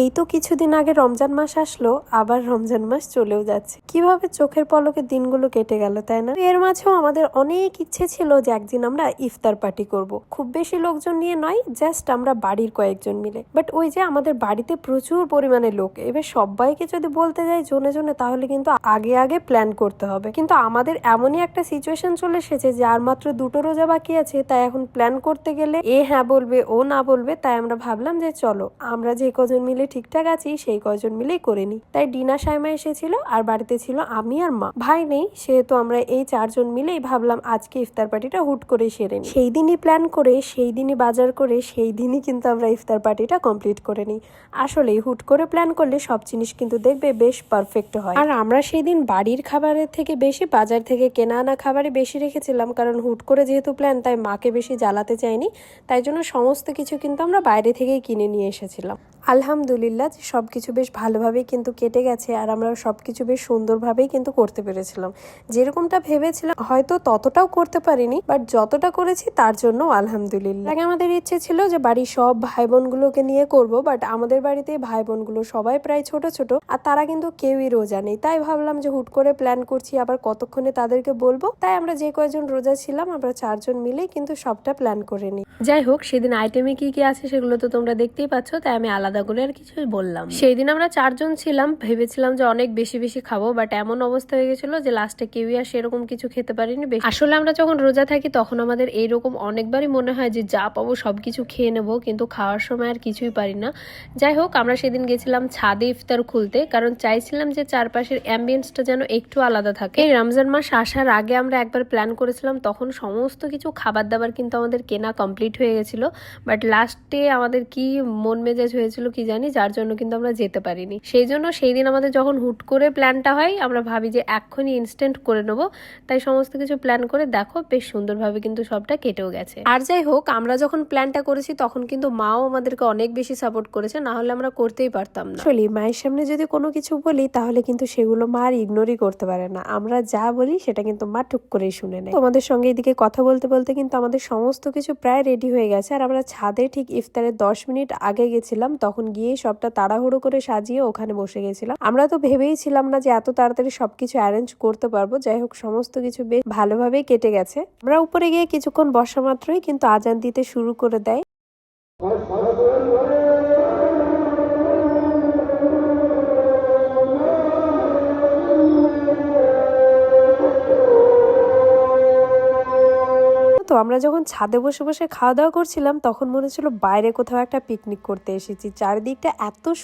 এই তো কিছুদিন আগে রমজান মাস আসলো, আবার রমজান মাস চলেও যাচ্ছে। কিভাবে চোখের পলকে দিনগুলো কেটে গেল, তাই না? এর মাঝেও আমাদের অনেক ইচ্ছে ছিল যে একদিন আমরা ইফতার পার্টি করব। খুব বেশি লোকজন নিয়ে নয়, জাস্ট আমরা বাড়ির কয়েকজন মিলে। বাট ওই যে আমাদের বাড়িতে প্রচুর পরিমাণে লোক, এবার সবাইকে যদি বলতে যাই জনে জনে, তাহলে কিন্তু আগে আগে প্ল্যান করতে হবে। কিন্তু আমাদের এমনই একটা সিচুয়েশন চলে এসেছে যে আর মাত্র 2টো রোজা বাকি আছে, তাই এখন প্ল্যান করতে গেলে এ হ্যাঁ বলবে, ও না বলবে। তাই আমরা ভাবলাম যে চলো আমরা যে কজন মিলে ঠিকঠাক আছি সেই কজন মিলেই করে নি। তাই ডিনা সাইমা এসেছিল আর বাড়িতে ছিল আমি আর মা। ভাই নেই, সেহেতু আমরা এই 4জন মিলেই ভাবলাম আজকে ইফতার পার্টিটা হুট করে সেরে নিই। সেই দিনই প্ল্যান করে, সেই দিনই বাজার করে, সেই দিনই কিন্তু আমরা ইফতার পার্টিটা কমপ্লিট করে নিই। আসলেই হুট করে প্ল্যান করলে সব জিনিস কিন্তু দেখবে বেশ পারফেক্ট হয়। আর আমরা সেই দিন বাড়ির খাবারের থেকে বেশি বাজার থেকে কেনা আনা খাবারে বেশি রেখেছিলাম, কারণ হুট করে যেহেতু প্ল্যান, তাই মাকে বেশি জ্বালাতে চাইনি। তাই জন্য সমস্ত কিছু কিন্তু আমরা বাইরে থেকেই কিনে নিয়ে এসেছিলাম। আলহামদুলিল্লাহ সবকিছু বেশ ভালোভাবেই কিন্তু কেটে গেছে, আর আমরা সবকিছু বেশ সুন্দরভাবেই কিন্তু করতে পেরেছিলাম। যেরকমটা ভেবেছিলাম হয়তো ততটাও করতে পারিনি, বাট যতটা করেছি তার জন্য আলহামদুলিল্লাহ। আগে আমাদের ইচ্ছে ছিল যে বাড়ির সব ভাই বোনগুলোকে নিয়ে করব, বাট আমাদের বাড়িতে ভাই বোনগুলো সবাই প্রায় ছোট ছোট, আর তারা কিন্তু কেউই রোজা নেই। তাই ভাবলাম যে হুট করে প্ল্যান করছি, আবার কতক্ষণে তাদেরকে বলবো। তাই আমরা যে কয়জন রোজা ছিলাম আমরা 4জন মিলেই কিন্তু সবটা প্ল্যান করে নিই। যাই হোক, সেদিন আইটেমে কি কি আছে সেগুলো তো তোমরা দেখতেই পাচ্ছ, তাই আমি আলাদা করে আর কিছু বললাম। সেই দিন আমরা 4জন ছিলাম, ভেবেছিলাম যে অনেক বেশি বেশি খাবো, বাট এমন অবস্থা হয়ে গেছিল যে লাস্টে কেউই আর সেরকম কিছু খেতে পারিনি। আসলে আমরা যখন রোজা থাকি তখন আমাদের এইরকম অনেকবারই মনে হয় যে যা পাবো সবকিছু খেয়ে নেবো, কিন্তু খাওয়ার সময় আর কিছুই পারি না। যাই হোক, আমরা সেদিন গেছিলাম ছাদে ইফতার খুলতে, কারণ চাইছিলাম যে চারপাশের অ্যাম্বিয়েন্সটা যেন একটু আলাদা থাকে। এই রমজান মাস আসার আগে আমরা একবার প্ল্যান করেছিলাম, তখন সমস্ত কিছু খাবার দাবার কিন্তু আমাদের কেনা কমপ্লিট হয়ে গেছিল। বাট লাস্টে আমাদের কি মন মেজাজ হয়েছিল কি জানি, যার জন্য কিন্তু আমরা যেতে পারিনি। সেই জন্য সেই দিন আমাদের যখন হুট করে প্ল্যানটা হয়, আমরা ভাবি যে এক্ষুনি ইনস্ট্যান্ট করে নেবো। তাই সমস্ত কিছু প্ল্যান করে দেখো বেশ সুন্দরভাবে কিন্তু সবটা কেটেও গেছে। আর যাই হোক, আমরা যখন প্ল্যানটা করেছি তখন কিন্তু মাও আমাদেরকে অনেক বেশি সাপোর্ট করেছে, না হলে আমরা করতেই পারতাম না। আসলে মায়ের সামনে যদি কোনো কিছু বলি তাহলে কিন্তু সেগুলো মা আর ইগনোরই করতে পারে না। আমরা যা বলি সেটা কিন্তু মা টুক করেই শুনে নেয়। তোমাদের সঙ্গে এদিকে কথা বলতে বলতে কিন্তু আমাদের সমস্ত কিছু প্রায় রেডি হয়ে গেছে, আর আমরা ছাদে ঠিক ইফতারের 10 মিনিট আগে গেছিলাম। তখন গিয়ে সবটা তাড়াহুড়ো করে সাজিয়ে ওখানে বসে গেছিলাম। আমরা তো ভেবেই ছিলাম না যে এত তাড়াতাড়ি সবকিছু অ্যারেঞ্জ করতে পারবো। যাই হোক, সমস্ত কিছু বেশ ভালোভাবেই কেটে গেছে। আমরা উপরে গিয়ে কিছুক্ষণ বসা মাত্রই কিন্তু আজান দিতে শুরু করে দেয়। তো আমরা যখন ছাদে বসে বসে খাওয়া দাওয়া করছিলাম তখন মনে ছিল বাইরে কোথাও একটা পিকনিক করতে এসেছি। চারিদিকটা এত